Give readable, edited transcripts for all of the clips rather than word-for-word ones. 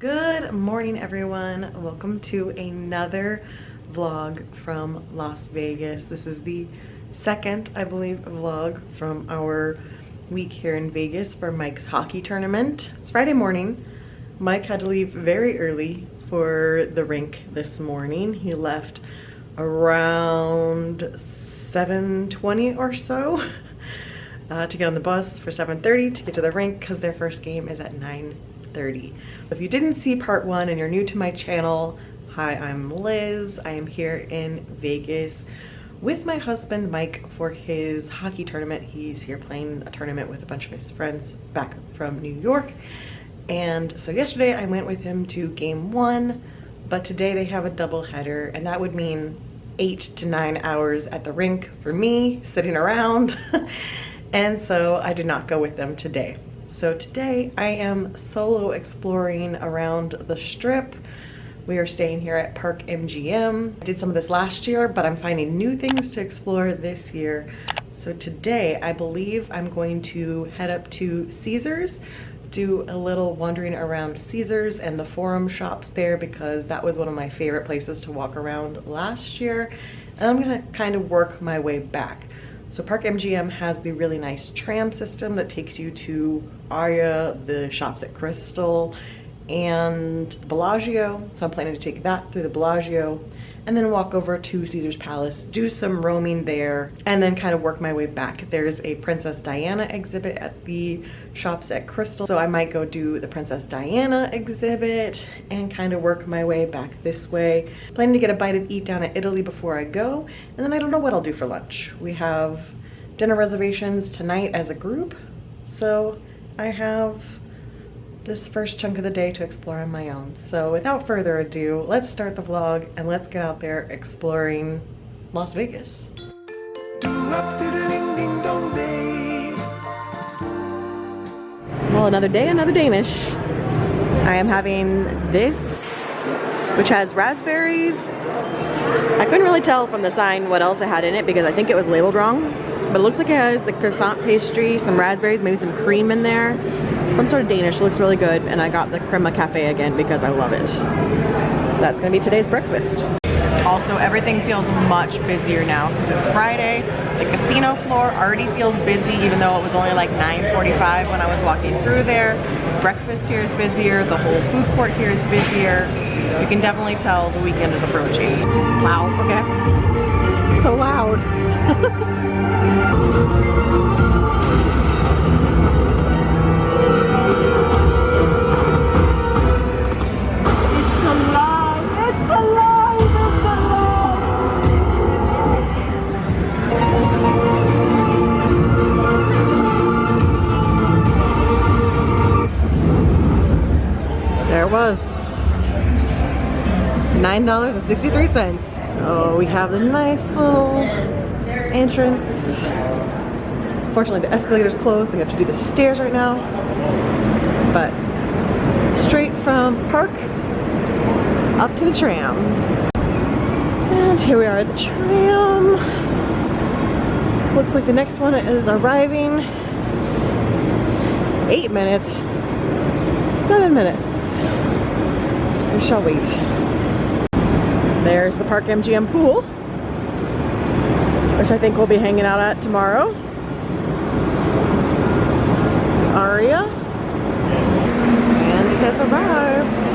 Good morning, everyone. Welcome to another vlog from Las Vegas. This is the second, I believe, vlog from our week here in Vegas for Mike's hockey tournament. It's Friday morning. Mike had to leave very early for the rink this morning. He left around 7:20 or so to get on the bus for 7:30 to get to the rink because their first game is at 9:30. If you didn't see part one and you're new to my channel, hi, I'm Liz. I am here in Vegas with my husband Mike for his hockey tournament. He's here playing a tournament with a bunch of his friends back from New York. And so yesterday I went with him to game one, but today they have a double header, and that would mean 8 to 9 hours at the rink for me sitting around. And so I did not go with them today. So today I am solo exploring around the Strip. We are staying here at Park MGM. I did some of this last year, but I'm finding new things to explore this year. So today I believe I'm going to head up to Caesars, do a little wandering around Caesars and the Forum shops there because that was one of my favorite places to walk around last year. And I'm gonna kind of work my way back. So Park MGM has the really nice tram system that takes you to Aria, the shops at Crystal, and Bellagio. So I'm planning to take that through the Bellagio and then walk over to Caesar's Palace, do some roaming there, and then kind of work my way back. There's a Princess Diana exhibit at the shops at Crystal, so I might go do the Princess Diana exhibit and kind of work my way back this way. Planning to get a bite of eat down at Italy before I go, and then I don't know what I'll do for lunch. We have dinner reservations tonight as a group, so I have this first chunk of the day to explore on my own. So without further ado, let's start the vlog and let's get out there exploring Las Vegas. Well, another day, another Danish. I am having this, which has raspberries. I couldn't really tell from the sign what else it had in it because I think it was labeled wrong, but it looks like it has the croissant pastry, some raspberries, maybe some cream in there. Some sort of Danish, looks really good, and I got the crema cafe again because I love it. So that's gonna be today's breakfast. Also, everything feels much busier now because it's Friday. The casino floor already feels busy even though it was only like 9:45 when I was walking through there. Breakfast here is busier, the whole food court here is busier. You can definitely tell the weekend is approaching. Wow, okay. So loud. There it was. $9.63. So we have the nice little entrance. Fortunately, the escalator's closed, so we have to do the stairs right now. But straight from Park up to the tram. And here we are at the tram. Looks like the next one is arriving. 8 minutes. 7 minutes. We shall wait. There's the Park MGM pool, which I think we'll be hanging out at tomorrow. Aria. And it has arrived.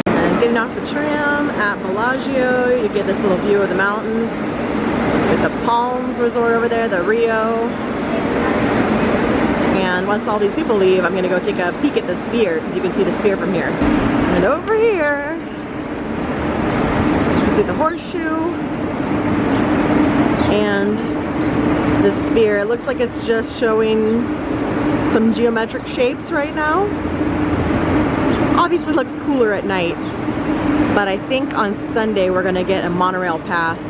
And getting off the tram at Bellagio, you get this little view of the mountains with the Palms Resort over there, the Rio. And once all these people leave, I'm gonna go take a peek at the Sphere because you can see the Sphere from here. And over here, you can see the Horseshoe and the Sphere. It looks like it's just showing some geometric shapes right now. Obviously looks cooler at night, but I think on Sunday we're gonna get a monorail pass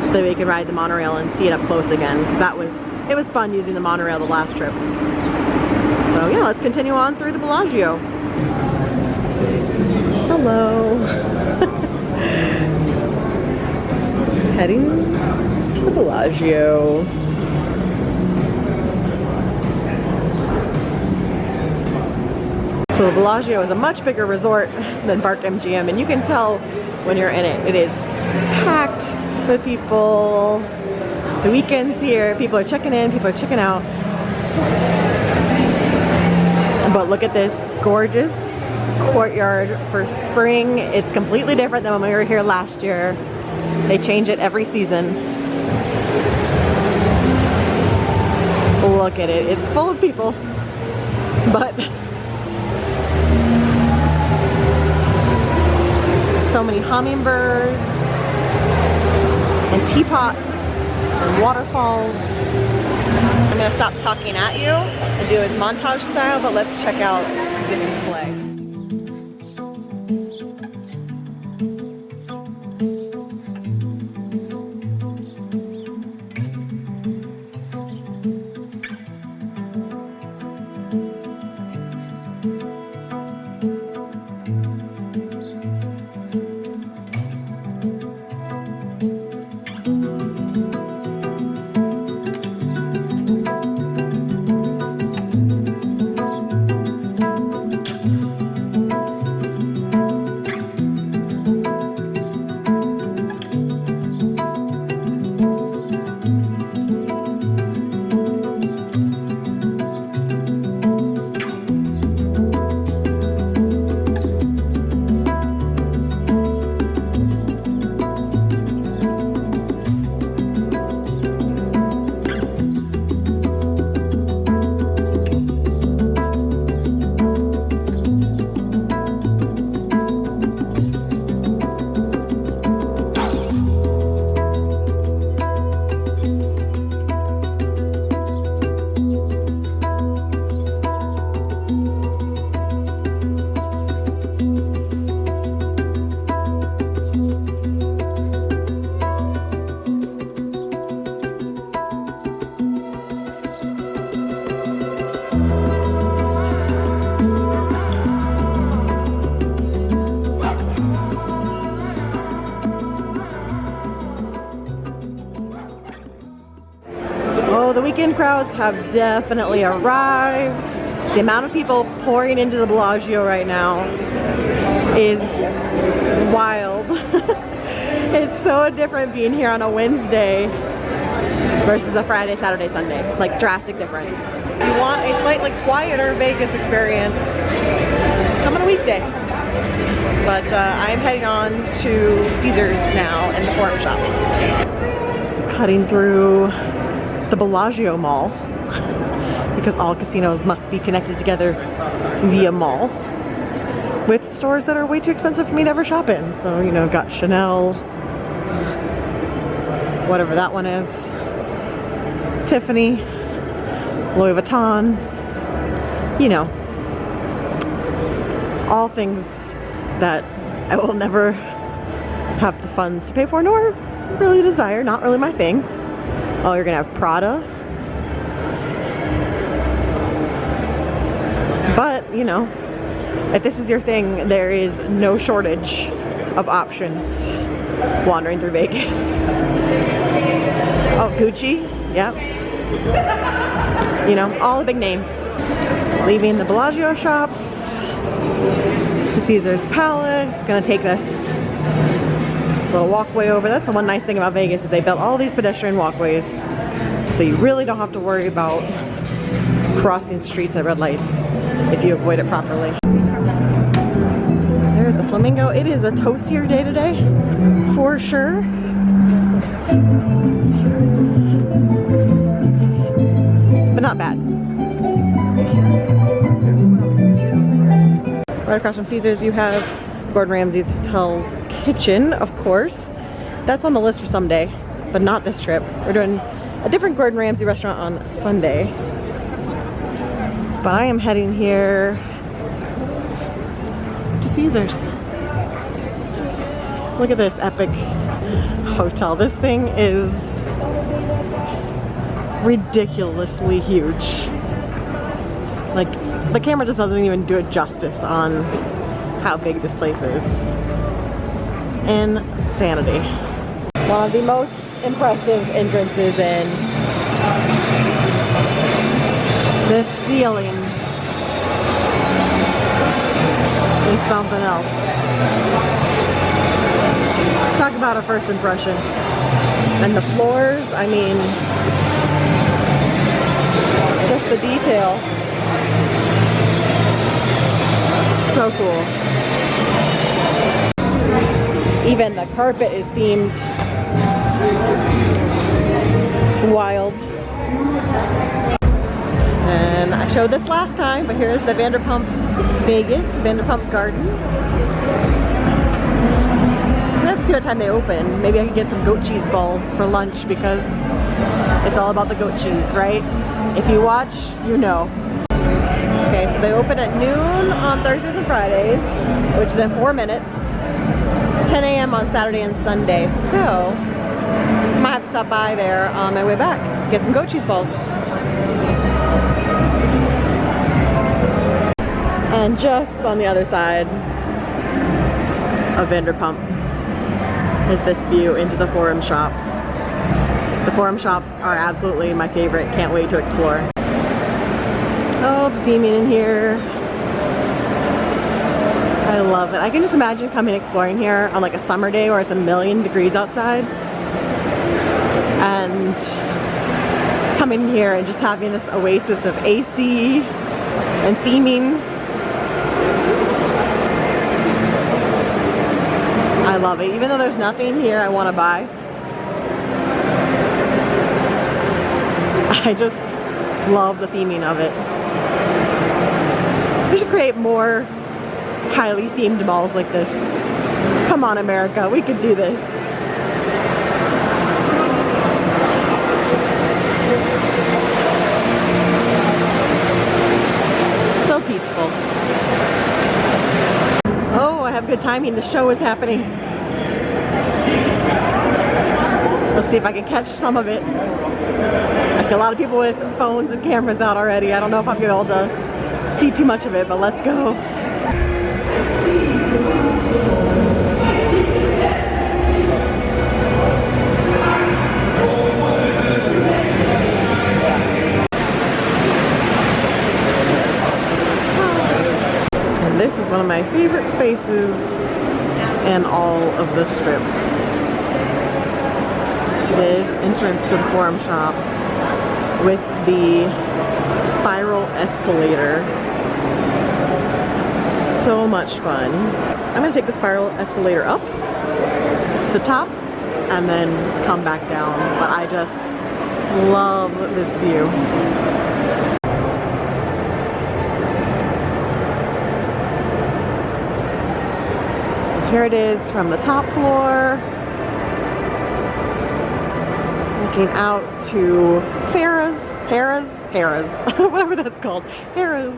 so that we can ride the monorail and see it up close again because it was fun using the monorail the last trip. So yeah, let's continue on through the Bellagio. Hello. Heading to the Bellagio. So the Bellagio is a much bigger resort than Park MGM, and you can tell when you're in it. It is packed with people. The weekends here, people are checking in, people are checking out. But look at this gorgeous courtyard for spring. It's completely different than when we were here last year. They change it every season. Look at it. It's full of people. But so many hummingbirds and teapots and waterfalls. I'm gonna stop talking at you and do it montage style, but let's check out this display. The weekend crowds have definitely arrived. The amount of people pouring into the Bellagio right now is wild. It's so different being here on a Wednesday versus a Friday, Saturday, Sunday. Like, drastic difference. If you want a slightly quieter Vegas experience, come on a weekday. But I'm heading on to Caesars now and the Forum Shops. Cutting through the Bellagio Mall, because all casinos must be connected together via mall, with stores that are way too expensive for me to ever shop in. So, you know, got Chanel, whatever that one is, Tiffany, Louis Vuitton, you know, all things that I will never have the funds to pay for, nor really desire, not really my thing. Oh, you're gonna have Prada. But, you know, if this is your thing, there is no shortage of options wandering through Vegas. Oh, Gucci, yep. You know, all the big names. Leaving the Bellagio shops to Caesar's Palace. Gonna take this little walkway over. That's the one nice thing about Vegas, that they built all these pedestrian walkways, so you really don't have to worry about crossing streets at red lights if you avoid it properly. There's the Flamingo. It is a toastier day today, for sure. But not bad. Right across from Caesars you have Gordon Ramsay's Hell's Kitchen, of course. That's on the list for someday, but not this trip. We're doing a different Gordon Ramsay restaurant on Sunday. But I am heading here to Caesars. Look at this epic hotel. This thing is ridiculously huge. Like, the camera just doesn't even do it justice on how big this place is. Insanity. One of the most impressive entrances in. This ceiling is something else. Talk about a first impression. And the floors, I mean, just the detail. So cool. Even the carpet is themed. Wild. And I showed this last time, but here's the Vanderpump Vegas, the Vanderpump Garden. I have to see what time they open. Maybe I could get some goat cheese balls for lunch because it's all about the goat cheese, right? If you watch, you know. Okay, so they open at noon on Thursdays and Fridays, which is in 4 minutes. 10 a.m. on Saturday and Sunday. So I might have to stop by there on my way back, get some goat cheese balls. And just on the other side of Vanderpump is this view into the Forum shops. The Forum shops are absolutely my favorite. Can't wait to explore. Oh, the theming in here. I love it. I can just imagine coming exploring here on like a summer day where it's 1,000,000 degrees outside. And coming here and just having this oasis of AC and theming. I love it. Even though there's nothing here I want to buy, I just love the theming of it. We should create more highly themed malls like this. Come on, America, we could do this. So peaceful. Oh, I have good timing. The show is happening. Let's see if I can catch some of it. I see a lot of people with phones and cameras out already. I don't know if I'm gonna be able to see too much of it, but let's go. And this is one of my favorite spaces in all of the Strip. This entrance to the Forum shops with the spiral escalator. So much fun. I'm gonna take the spiral escalator up to the top and then come back down. But I just love this view. And here it is from the top floor. Looking out to Harrah's, whatever that's called, Harrah's.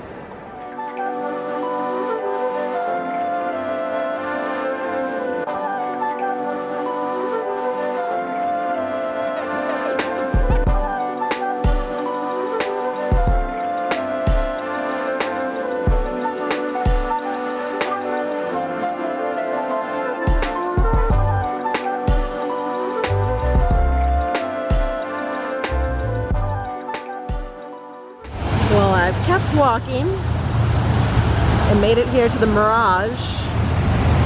Well, I've kept walking and made it here to the Mirage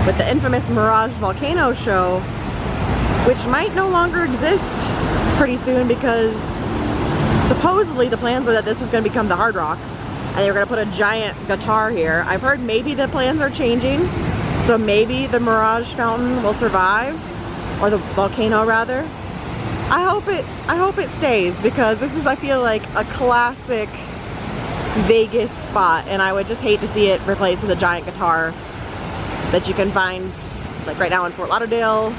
with the infamous Mirage Volcano Show, which might no longer exist pretty soon because supposedly the plans were that this was going to become the Hard Rock and they were going to put a giant guitar here. I've heard maybe the plans are changing, so maybe the Mirage Fountain will survive, or the volcano rather. I hope it stays because this is, I feel like, a classic Vegas spot, and I would just hate to see it replaced with a giant guitar that you can find like right now in Fort Lauderdale.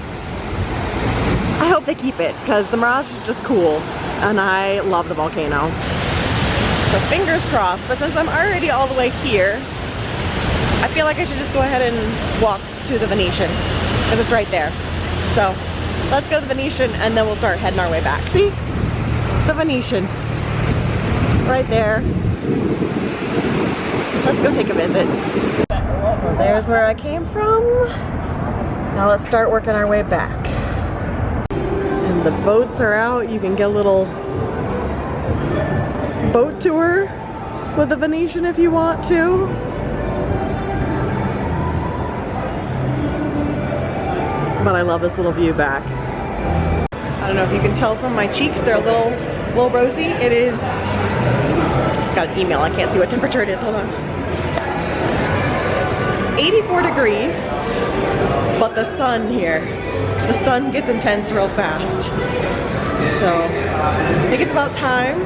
I hope they keep it because the Mirage is just cool and I love the volcano. So fingers crossed, but since I'm already all the way here, I feel like I should just go ahead and walk to the Venetian because it's right there. So let's go to the Venetian and then we'll start heading our way back. See? The Venetian. Right there. Let's go take a visit. So there's where I came from. Now let's start working our way back. And the boats are out. You can get a little boat tour with the Venetian if you want to. but I love this little view back. I don't know if you can tell from my cheeks, they're a little rosy. It is, got an email, I can't see what temperature it is, hold on. It's 84 degrees, but the sun here, the sun gets intense real fast. So, I think it's about time,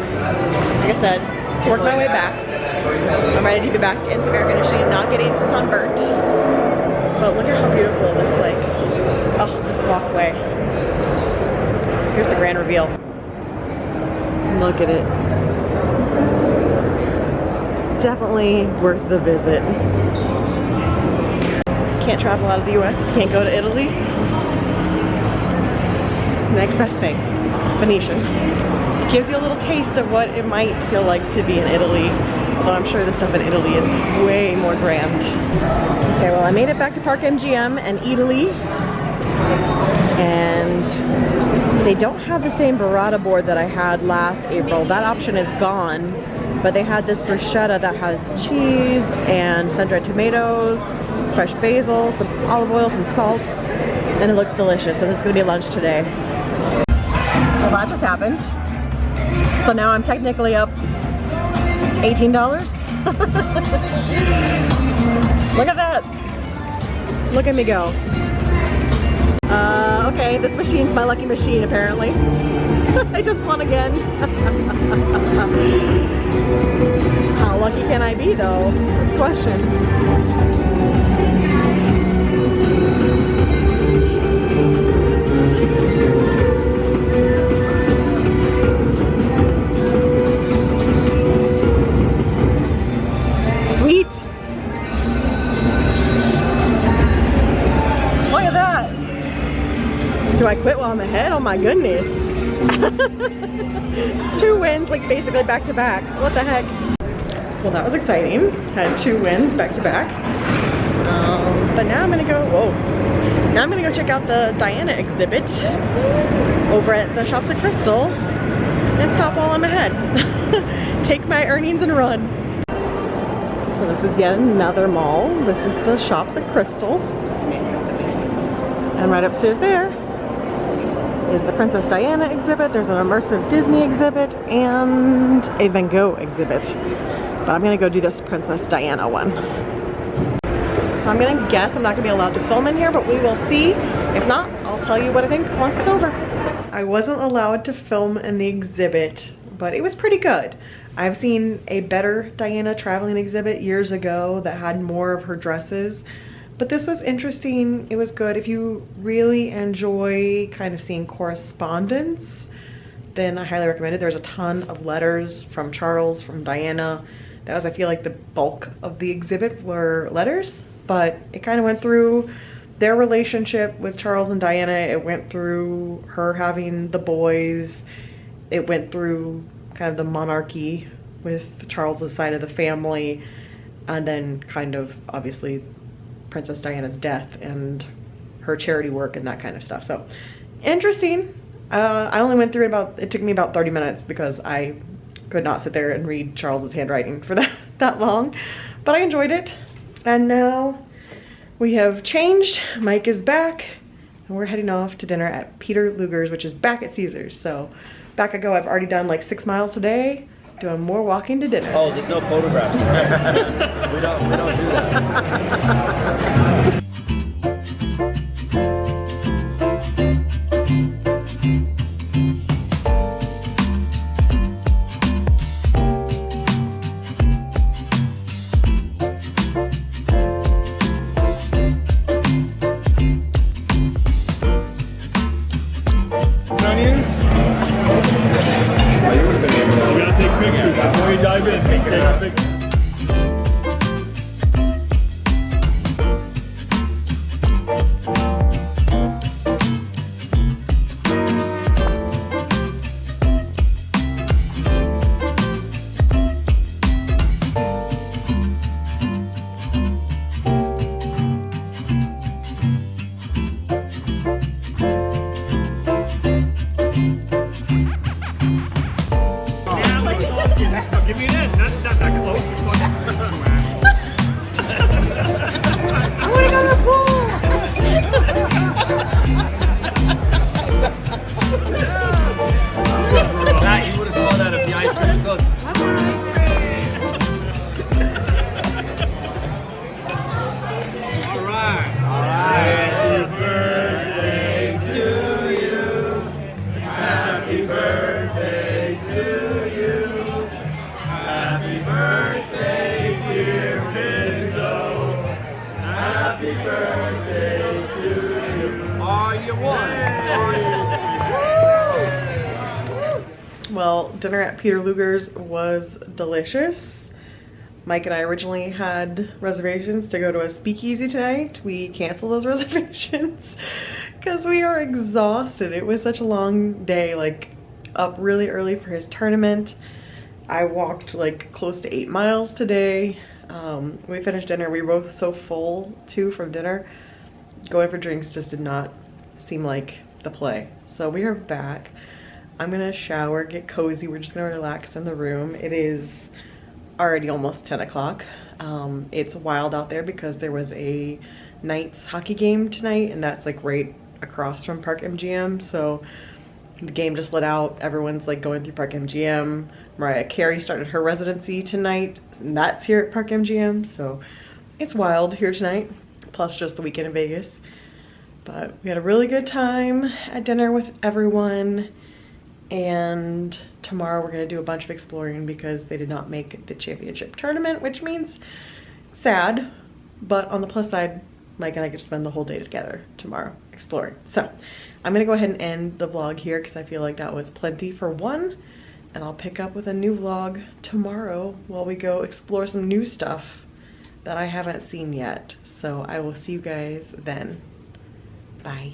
like I said, to work my way back. I'm ready to be back in some air conditioning and not getting sunburnt. But look at how beautiful this, like, oh, this walkway. Here's the grand reveal. Look at it. Definitely worth the visit. Can't travel out of the US if you can't go to Italy. Next best thing, Venetian. It gives you a little taste of what it might feel like to be in Italy. Although I'm sure the stuff in Italy is way more grand. Okay, well I made it back to Park MGM and Italy. And they don't have the same burrata board that I had last April. That option is gone. But they had this bruschetta that has cheese and sun-dried tomatoes, fresh basil, some olive oil, some salt, and it looks delicious. So this is gonna be lunch today. Well, that just happened. So now I'm technically up $18. Look at that. Look at me go. Okay, this machine's my lucky machine apparently. I just won again. How lucky can I be though? That's the question. Sweet. Look at that. Do I quit while I'm ahead? Oh my goodness. 2 wins, like basically back to back. What the heck? Well, that was exciting. Had 2 wins back to back. But now I'm gonna go, whoa. Now I'm gonna go check out the Diana exhibit over at the Shops at Crystal and stop while I'm ahead. Take my earnings and run. So this is yet another mall. This is the Shops at Crystal. And right upstairs there is the Princess Diana exhibit. There's an immersive Disney exhibit and a Van Gogh exhibit. But I'm gonna go do this Princess Diana one. So I'm gonna guess I'm not gonna be allowed to film in here, but we will see. If not, I'll tell you what I think once it's over. I wasn't allowed to film in the exhibit, but it was pretty good. I've seen a better Diana traveling exhibit years ago that had more of her dresses. But this was interesting, it was good. If you really enjoy kind of seeing correspondence, then I highly recommend it. There's a ton of letters from Charles, from Diana. That was, I feel like, the bulk of the exhibit were letters, but it kind of went through their relationship with Charles and Diana. It went through her having the boys. It went through kind of the monarchy with Charles's side of the family, and then kind of, obviously, Princess Diana's death and her charity work and that kind of stuff. So interesting. I only went through it took me about 30 minutes because I could not sit there and read Charles's handwriting for that long, but I enjoyed it. And now we have changed. Mike is back and we're heading off to dinner at Peter Luger's, which is back at Caesars. So back I go. I've already done like 6 miles today, doing more walking to dinner. Oh, there's no photographs. we don't do that. Before you dive in, take a picture. Happy birthday to you. Are you one? Well, dinner at Peter Luger's was delicious. Mike and I originally had reservations to go to a speakeasy tonight. We canceled those reservations because we are exhausted. It was such a long day, like up really early for his tournament. I walked like close to 8 miles today. We finished dinner. We were both so full too from dinner. Going for drinks just did not seem like the play. So we are back. I'm gonna shower, get cozy. We're just gonna relax in the room. It is already almost 10 o'clock. It's wild out there because there was a Knights hockey game tonight, and that's like right across from Park MGM. So the game just lit out. Everyone's like going through Park MGM. Mariah Carey started her residency tonight, and that's here at Park MGM. So it's wild here tonight, plus just the weekend in Vegas. But we had a really good time at dinner with everyone. And tomorrow we're gonna do a bunch of exploring because they did not make the championship tournament, which means sad, but on the plus side, Mike and I get to spend the whole day together tomorrow exploring. So I'm gonna go ahead and end the vlog here because I feel like that was plenty for one, and I'll pick up with a new vlog tomorrow while we go explore some new stuff that I haven't seen yet. So I will see you guys then. Bye.